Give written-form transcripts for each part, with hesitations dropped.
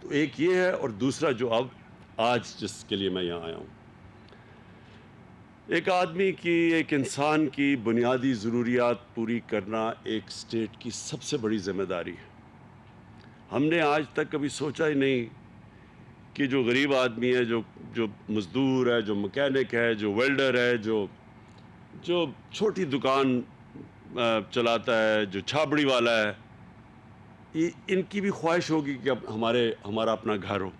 تو ایک یہ ہے، اور دوسرا جو اب آج جس کے لیے میں یہاں آیا ہوں، ایک آدمی کی، ایک انسان کی بنیادی ضروریات پوری کرنا ایک اسٹیٹ کی سب سے بڑی ذمہ داری ہے۔ ہم نے آج تک کبھی سوچا ہی نہیں کہ جو غریب آدمی ہے، جو مزدور ہے، جو مکینک ہے، جو ویلڈر ہے، جو چھوٹی دکان چلاتا ہے، جو چھابڑی والا ہے، ان کی بھی خواہش ہوگی کہ اب ہمارا اپنا گھر ہو۔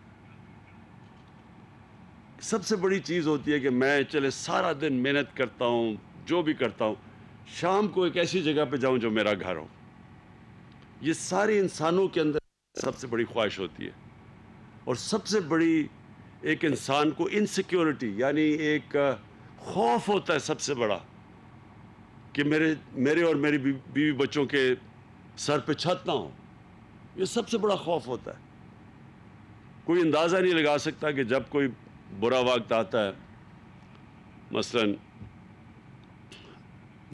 سب سے بڑی چیز ہوتی ہے کہ میں چلے سارا دن محنت کرتا ہوں، جو بھی کرتا ہوں، شام کو ایک ایسی جگہ پہ جاؤں جو میرا گھر ہو۔ یہ سارے انسانوں کے اندر سب سے بڑی خواہش ہوتی ہے، اور سب سے بڑی ایک انسان کو انسیکیورٹی، یعنی ایک خوف ہوتا ہے سب سے بڑا، کہ میرے اور میری بیوی بچوں کے سر پہ چھت نہ ہو۔ یہ سب سے بڑا خوف ہوتا ہے۔ کوئی اندازہ نہیں لگا سکتا کہ جب کوئی برا وقت آتا ہے، مثلا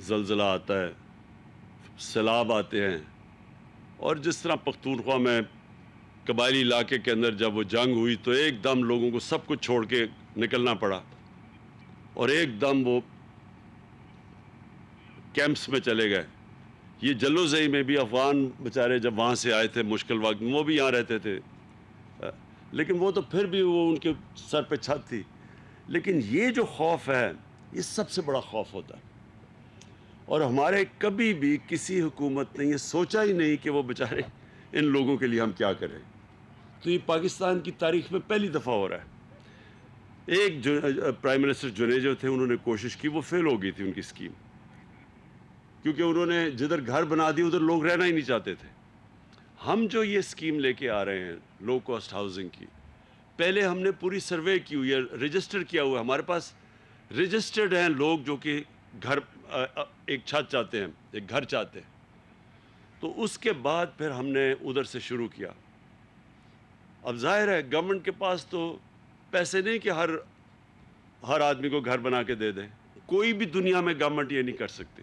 زلزلہ آتا ہے، سیلاب آتے ہیں، اور جس طرح پختونخوا میں قبائلی علاقے کے اندر جب وہ جنگ ہوئی تو ایک دم لوگوں کو سب کچھ چھوڑ کے نکلنا پڑا، اور ایک دم وہ کیمپس میں چلے گئے۔ یہ جلو زئی میں بھی افغان بیچارے جب وہاں سے آئے تھے مشکل وقت میں، وہ بھی یہاں رہتے تھے، لیکن وہ تو پھر بھی وہ ان کے سر پہ چھت تھی۔ لیکن یہ جو خوف ہے، یہ سب سے بڑا خوف ہوتا ہے، اور ہمارے کبھی بھی کسی حکومت نے یہ سوچا ہی نہیں کہ وہ بیچارے ان لوگوں کے لیے ہم کیا کریں۔ تو یہ پاکستان کی تاریخ میں پہلی دفعہ ہو رہا ہے۔ ایک جو پرائم منسٹر جنیجو تھے، انہوں نے کوشش کی، وہ فیل ہو گئی تھی ان کی اسکیم، کیونکہ انہوں نے جدھر گھر بنا دی ادھر لوگ رہنا ہی نہیں چاہتے تھے۔ ہم جو یہ اسکیم لے کے آ رہے ہیں لو کاسٹ ہاؤسنگ کی، پہلے ہم نے پوری سروے کی ہوئی ہے، رجسٹر کیا ہوا ہے، ہمارے پاس رجسٹرڈ ہیں لوگ جو کہ گھر، ایک چھت چاہتے ہیں، ایک گھر چاہتے ہیں۔ تو اس کے بعد پھر ہم نے ادھر سے شروع کیا۔ اب ظاہر ہے گورنمنٹ کے پاس تو پیسے نہیں کہ ہر آدمی کو گھر بنا کے دے دیں۔ کوئی بھی دنیا میں گورنمنٹ یہ نہیں کر سکتی۔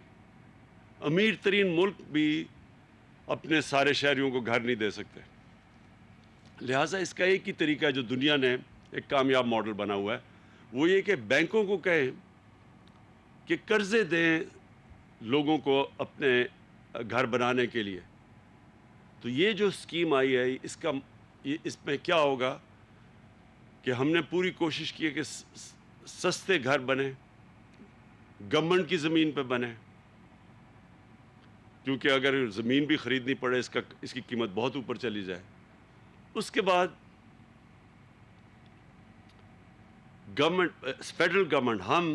امیر ترین ملک بھی اپنے سارے شہریوں کو گھر نہیں دے سکتے۔ لہٰذا اس کا ایک ہی طریقہ ہے جو دنیا نے ایک کامیاب ماڈل بنا ہوا ہے، وہ یہ کہ بینکوں کو کہیں کہ قرضے دیں لوگوں کو اپنے گھر بنانے کے لیے۔ تو یہ جو اسکیم آئی ہے، اس میں کیا ہوگا کہ ہم نے پوری کوشش کی ہے کہ سستے گھر بنے، گورنمنٹ کی زمین پہ بنے، کیونکہ اگر زمین بھی خریدنی پڑے اس کی قیمت بہت اوپر چلی جائے۔ اس کے بعد فیڈرل گورنمنٹ ہم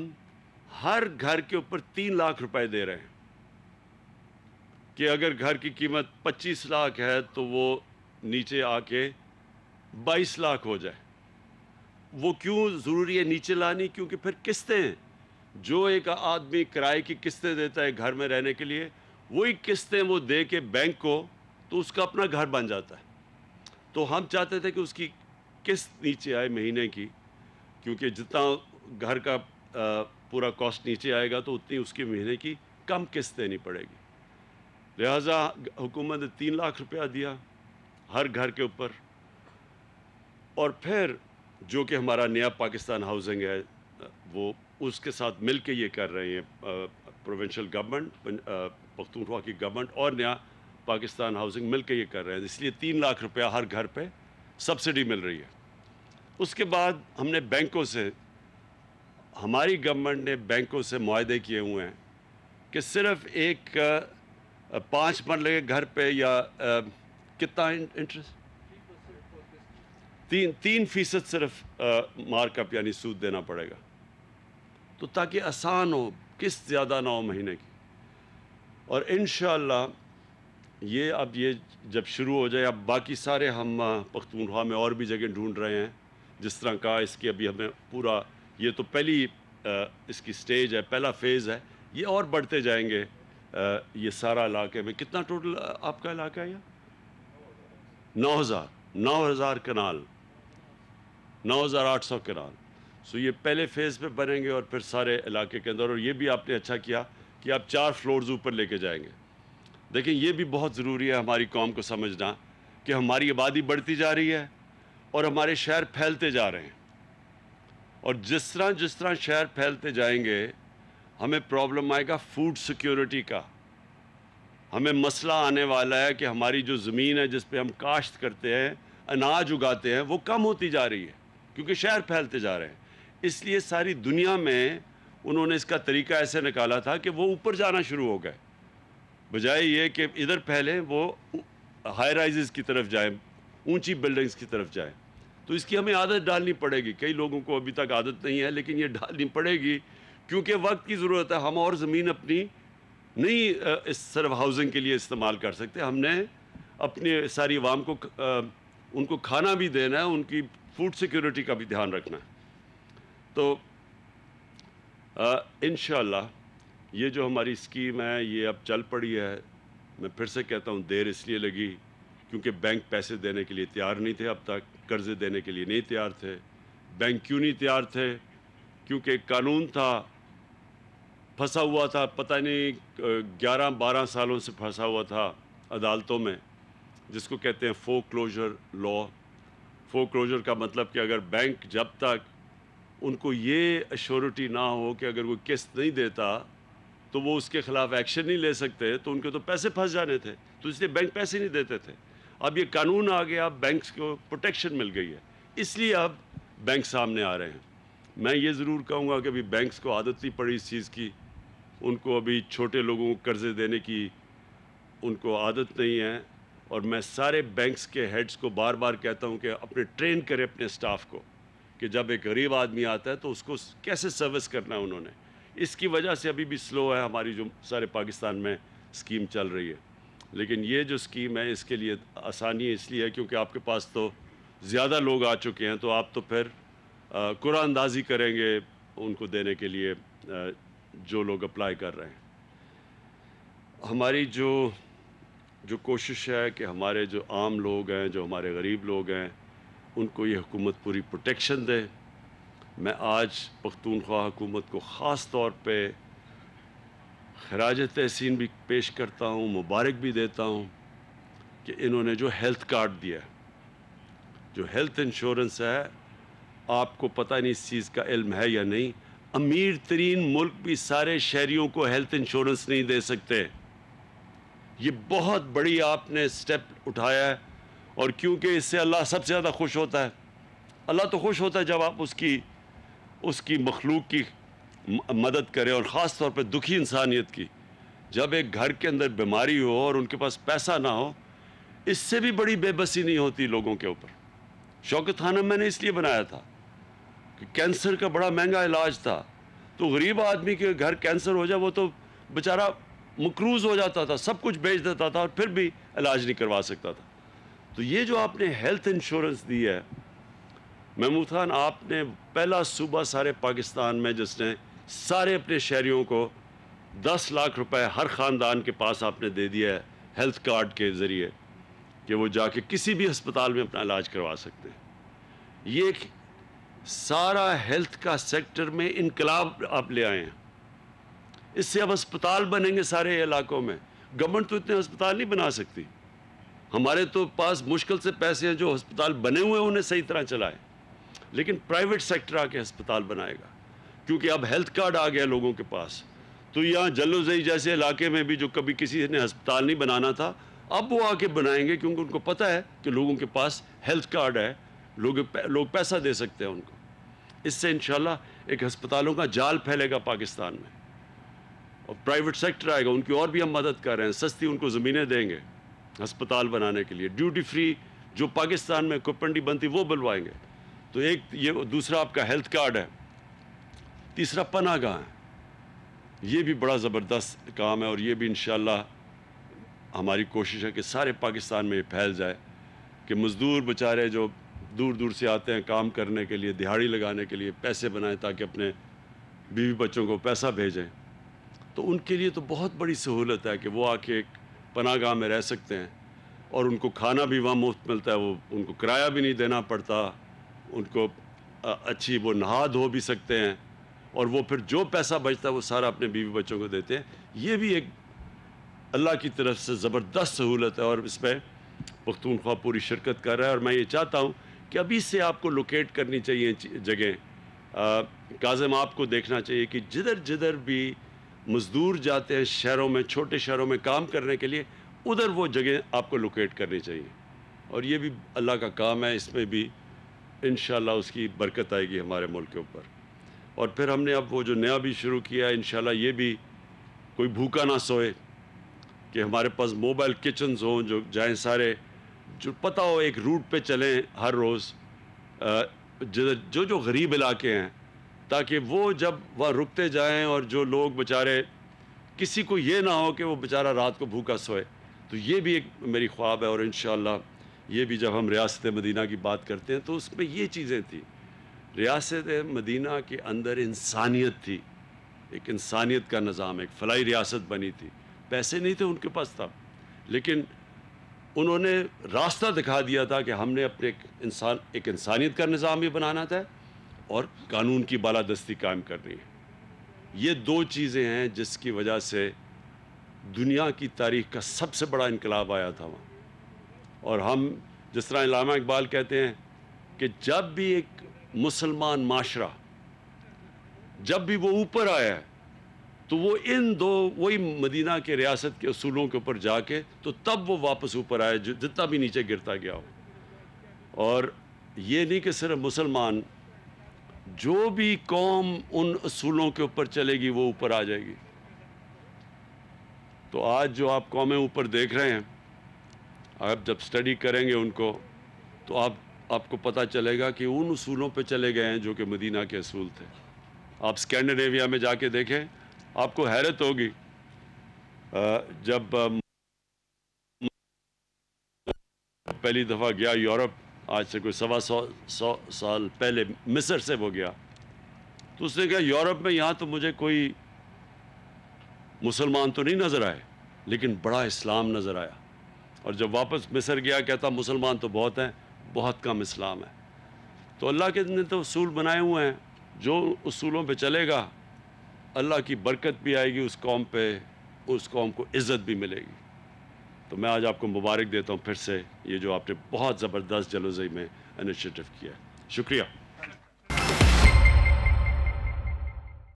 ہر گھر کے اوپر 3 لاکھ روپے دے رہے ہیں، کہ اگر گھر کی قیمت 25 لاکھ ہے تو وہ نیچے آ کے 22 لاکھ ہو جائے۔ وہ کیوں ضروری ہے نیچے لانی؟ کیونکہ پھر قسطیں، جو ایک آدمی کرائے کی قسطیں دیتا ہے گھر میں رہنے کے لیے، وہی قسطیں وہ دے کے بینک کو، تو اس کا اپنا گھر بن جاتا ہے۔ تو ہم چاہتے تھے کہ اس کی قسط نیچے آئے مہینے کی، کیونکہ جتنا گھر کا پورا کاسٹ نیچے آئے گا تو اتنی اس کی مہینے کی کم قسط دینی پڑے گی۔ لہٰذا حکومت نے 3 لاکھ روپیہ دیا ہر گھر کے اوپر، اور پھر جو کہ ہمارا نیا پاکستان ہاؤسنگ ہے، وہ اس کے ساتھ مل کے یہ کر رہے ہیں، پروونشل گورنمنٹ، پختونخوا کی گورنمنٹ اور نیا پاکستان ہاؤسنگ مل کے یہ کر رہے ہیں، اس لیے 3 لاکھ روپیہ ہر گھر پہ سبسڈی مل رہی ہے۔ اس کے بعد ہم نے بینکوں سے، ہماری گورنمنٹ نے بینکوں سے معاہدے کیے ہوئے ہیں کہ صرف ایک 5 مرلے کے گھر پہ یا کتنا انٹرسٹ، 3% صرف مارک اپ یعنی سود دینا پڑے گا، تو تاکہ آسان ہو، قسط زیادہ نہ ہو مہینے کی۔ اور انشاءاللہ یہ جب شروع ہو جائے، اب باقی سارے ہم پختونخوا میں اور بھی جگہ ڈھونڈ رہے ہیں، جس طرح کہا اس کی ابھی ہمیں پورا، یہ تو پہلی اس کی سٹیج ہے، پہلا فیز ہے، یہ اور بڑھتے جائیں گے۔ یہ سارا علاقے میں کتنا ٹوٹل آپ کا علاقہ ہے؟ 9,000 کنال، 9,800 کنال۔ سو یہ پہلے فیز پہ بنیں گے، اور پھر سارے علاقے کے اندر۔ اور یہ بھی آپ نے اچھا کیا کہ آپ 4 فلورز اوپر لے کے جائیں گے۔ دیکھیں یہ بھی بہت ضروری ہے ہماری قوم کو سمجھنا کہ ہماری آبادی بڑھتی جا رہی ہے، اور ہمارے شہر پھیلتے جا رہے ہیں، اور جس طرح شہر پھیلتے جائیں گے ہمیں پرابلم آئے گا فوڈ سیکیورٹی کا. ہمیں مسئلہ آنے والا ہے کہ ہماری جو زمین ہے جس پہ ہم کاشت کرتے ہیں، اناج اگاتے ہیں، وہ کم ہوتی جا رہی ہے کیونکہ شہر پھیلتے جا رہے ہیں. اس لیے ساری دنیا میں انہوں نے اس کا طریقہ ایسے نکالا تھا کہ وہ اوپر جانا شروع ہو گئے، بجائے یہ کہ ادھر پھیلیں وہ ہائی رائزز کی طرف جائیں، اونچی بلڈنگز کی طرف جائیں. تو اس کی ہمیں عادت ڈالنی پڑے گی. کئی لوگوں کو ابھی تک عادت نہیں ہے لیکن یہ ڈالنی پڑے گی کیونکہ وقت کی ضرورت ہے. ہم اور زمین اپنی نہیں اس صرف ہاؤسنگ کے لیے استعمال کر سکتے. ہم نے اپنی ساری عوام کو ان کو کھانا بھی دینا ہے، ان کی فوڈ سیکیورٹی کا بھی دھیان رکھنا ہے. تو انشاءاللہ یہ جو ہماری اسکیم ہے یہ اب چل پڑی ہے. میں پھر سے کہتا ہوں دیر اس لیے لگی کیونکہ بینک پیسے دینے کے لیے تیار نہیں تھے، اب تک قرضے دینے کے لیے نہیں تیار تھے. بینک کیوں نہیں تیار تھے؟ کیونکہ ایک قانون تھا، پھنسا ہوا تھا، پتہ نہیں 11-12 سالوں سے پھنسا ہوا تھا عدالتوں میں، جس کو کہتے ہیں فور کلوجر لا. فور کلوجر کا مطلب کہ اگر بینک جب تک ان کو یہ ایشورٹی نہ ہو کہ اگر وہ قسط نہیں دیتا تو وہ اس کے خلاف ایکشن نہیں لے سکتے، تو ان کے تو پیسے پھنس جانے تھے. تو اس لیے بینک پیسے نہیں دیتے تھے. اب یہ قانون آ گیا، اب بینکس کو پروٹیکشن مل گئی ہے، اس لیے اب بینک سامنے آ رہے ہیں. میں یہ ضرور کہوں گا کہ ابھی بینکس کو عادت نہیں پڑی اس چیز کی، ان کو ابھی چھوٹے لوگوں کو قرضے دینے کی ان کو عادت نہیں ہے. اور میں سارے بینکس کے ہیڈز کو بار بار کہتا ہوں کہ اپنے ٹرین کرے اپنے سٹاف کو کہ جب ایک غریب آدمی آتا ہے تو اس کو کیسے سروس کرنا ہے انہوں نے. اس کی وجہ سے ابھی بھی سلو ہے ہماری جو سارے پاکستان میں اسکیم چل رہی ہے. لیکن یہ جو اسکیم ہے اس کے لیے آسانی اس لیے ہے کیونکہ آپ کے پاس تو زیادہ لوگ آ چکے ہیں، تو آپ تو پھر قرعہ اندازی کریں گے ان کو دینے کے لیے جو لوگ اپلائی کر رہے ہیں. ہماری جو کوشش ہے کہ ہمارے جو عام لوگ ہیں، جو ہمارے غریب لوگ ہیں، ان کو یہ حکومت پوری پروٹیکشن دے. میں آج پختونخوا حکومت کو خاص طور پہ خراج تحسین بھی پیش کرتا ہوں، مبارک بھی دیتا ہوں کہ انہوں نے جو ہیلتھ کارڈ دیا، جو ہیلتھ انشورنس ہے، آپ کو پتہ نہیں اس چیز کا علم ہے یا نہیں، امیر ترین ملک بھی سارے شہریوں کو ہیلتھ انشورنس نہیں دے سکتے. یہ بہت بڑی آپ نے سٹیپ اٹھایا ہے، اور کیونکہ اس سے اللہ سب سے زیادہ خوش ہوتا ہے. اللہ تو خوش ہوتا ہے جب آپ اس کی مخلوق کی مدد کریں، اور خاص طور پہ دکھی انسانیت کی. جب ایک گھر کے اندر بیماری ہو اور ان کے پاس پیسہ نہ ہو، اس سے بھی بڑی بے بسی نہیں ہوتی لوگوں کے اوپر. شوکت خانم میں نے اس لیے بنایا تھا کہ کینسر کا بڑا مہنگا علاج تھا، تو غریب آدمی کے گھر کینسر ہو جائے وہ تو بیچارہ مقروض ہو جاتا تھا، سب کچھ بیچ دیتا تھا اور پھر بھی علاج نہیں کروا سکتا تھا. تو یہ جو آپ نے ہیلتھ انشورنس دی ہے محمود خان، آپ نے پہلا صوبہ سارے پاکستان میں جس نے سارے اپنے شہریوں کو 10 لاکھ روپے ہر خاندان کے پاس آپ نے دے دیا ہے ہیلتھ کارڈ کے ذریعے کہ وہ جا کے کسی بھی ہسپتال میں اپنا علاج کروا سکتے ہیں. یہ ایک سارا ہیلتھ کا سیکٹر میں انقلاب آپ لے آئے ہیں. اس سے اب ہسپتال بنیں گے سارے علاقوں میں. گورنمنٹ تو اتنے ہسپتال نہیں بنا سکتی. ہمارے تو پاس مشکل سے پیسے ہیں، جو ہسپتال بنے ہوئے ہیں انہیں صحیح طرح چلائیں، لیکن پرائیویٹ سیکٹر آ کے ہسپتال بنائے گا کیونکہ اب ہیلتھ کارڈ آ گیا لوگوں کے پاس. تو یہاں جلو زئی جیسے علاقے میں بھی جو کبھی کسی نے ہسپتال نہیں بنانا تھا، اب وہ آ کے بنائیں گے کیونکہ ان کو پتہ ہے کہ لوگوں کے پاس ہیلتھ کارڈ ہے، لوگ پیسہ دے سکتے ہیں ان کو. اس سے انشاءاللہ ایک ہسپتالوں کا جال پھیلے گا پاکستان میں، اور پرائیویٹ سیکٹر آئے گا. ان کی اور بھی ہم مدد کر رہے ہیں، سستی ان کو زمینیں دیں گے ہسپتال بنانے کے لیے. ڈیوٹی فری جو پاکستان میں کوپنڈی بنتی وہ بلوائیں گے. تو ایک یہ دوسرا آپ کا ہیلتھ کارڈ ہے. تیسرا پناہ گاہ ہے. یہ بھی بڑا زبردست کام ہے، اور یہ بھی انشاءاللہ ہماری کوشش ہے کہ سارے پاکستان میں یہ پھیل جائے کہ مزدور بیچارے جو دور دور سے آتے ہیں کام کرنے کے لیے، دہاڑی لگانے کے لیے پیسے بنائیں تاکہ اپنے بیوی بچوں کو پیسہ بھیجیں. تو ان کے لیے تو بہت بڑی سہولت ہے کہ وہ آ کے ایک پناہ گاہ میں رہ سکتے ہیں، اور ان کو کھانا بھی وہاں مفت ملتا ہے، وہ ان کو کرایہ بھی نہیں دینا پڑتا، ان کو اچھی وہ نہا دھو بھی سکتے ہیں، اور وہ پھر جو پیسہ بچتا ہے وہ سارا اپنے بیوی بچوں کو دیتے ہیں. یہ بھی ایک اللہ کی طرف سے زبردست سہولت ہے، اور اس میں پختونخوا پوری شرکت کر رہا ہے. اور میں یہ چاہتا ہوں کہ ابھی سے آپ کو لوکیٹ کرنی چاہیے جگہیں. کاظم آپ کو دیکھنا چاہیے کہ جدھر جدھر بھی مزدور جاتے ہیں شہروں میں، چھوٹے شہروں میں کام کرنے کے لیے، ادھر وہ جگہیں آپ کو لوکیٹ کرنی چاہیے. اور یہ بھی اللہ کا کام ہے، اس میں بھی انشاءاللہ اس کی برکت آئے گی ہمارے ملک کے اوپر. اور پھر ہم نے اب وہ جو نیا بھی شروع کیا ہے، انشاءاللہ یہ بھی کوئی بھوکا نہ سوئے، کہ ہمارے پاس موبائل کچنز ہوں جو جائیں سارے، جو پتہ ہو ایک روٹ پہ چلیں ہر روز، جو غریب علاقے ہیں، تاکہ وہ جب وہاں رکتے جائیں اور جو لوگ بیچارے، کسی کو یہ نہ ہو کہ وہ بیچارہ رات کو بھوکا سوئے. تو یہ بھی ایک میری خواب ہے. اور انشاءاللہ یہ بھی جب ہم ریاست مدینہ کی بات کرتے ہیں تو اس میں یہ چیزیں تھیں. ریاست مدینہ کے اندر انسانیت تھی، ایک انسانیت کا نظام، ایک فلاحی ریاست بنی تھی. پیسے نہیں تھے ان کے پاس تب، لیکن انہوں نے راستہ دکھا دیا تھا کہ ہم نے اپنے ایک انسانیت کا نظام بھی بنانا تھا اور قانون کی بالادستی قائم کرنی ہے. یہ دو چیزیں ہیں جس کی وجہ سے دنیا کی تاریخ کا سب سے بڑا انقلاب آیا تھا وہاں. اور ہم جس طرح علامہ اقبال کہتے ہیں کہ جب بھی ایک مسلمان معاشرہ جب بھی وہ اوپر آیا ہے تو وہ وہی مدینہ کے ریاست کے اصولوں کے اوپر جا کے تو تب وہ واپس اوپر آئے جتنا بھی نیچے گرتا گیا ہو. اور یہ نہیں کہ صرف مسلمان، جو بھی قوم ان اصولوں کے اوپر چلے گی وہ اوپر آ جائے گی. تو آج جو آپ قومیں اوپر دیکھ رہے ہیں، آپ جب سٹڈی کریں گے ان کو تو آپ کو پتہ چلے گا کہ ان اصولوں پہ چلے گئے ہیں جو کہ مدینہ کے اصول تھے. آپ اسکینڈینیویا میں جا کے دیکھیں، آپ کو حیرت ہوگی. جب پہلی دفعہ گیا یورپ، آج سے کوئی 125 سال پہلے مصر سے وہ گیا، تو اس نے کہا یورپ میں یہاں تو مجھے کوئی مسلمان تو نہیں نظر آئے لیکن بڑا اسلام نظر آیا. اور جب واپس مصر گیا کہتا مسلمان تو بہت ہیں، بہت کم اسلام ہے. تو اللہ کے نے تو اصول بنائے ہوئے ہیں، جو اصولوں پہ چلے گا اللہ کی برکت بھی آئے گی اس قوم پہ، اس قوم کو عزت بھی ملے گی. تو میں آج آپ کو مبارک دیتا ہوں پھر سے، یہ جو آپ نے بہت زبردست جلوزئی میں انیشیٹو کیا ہے. شکریہ.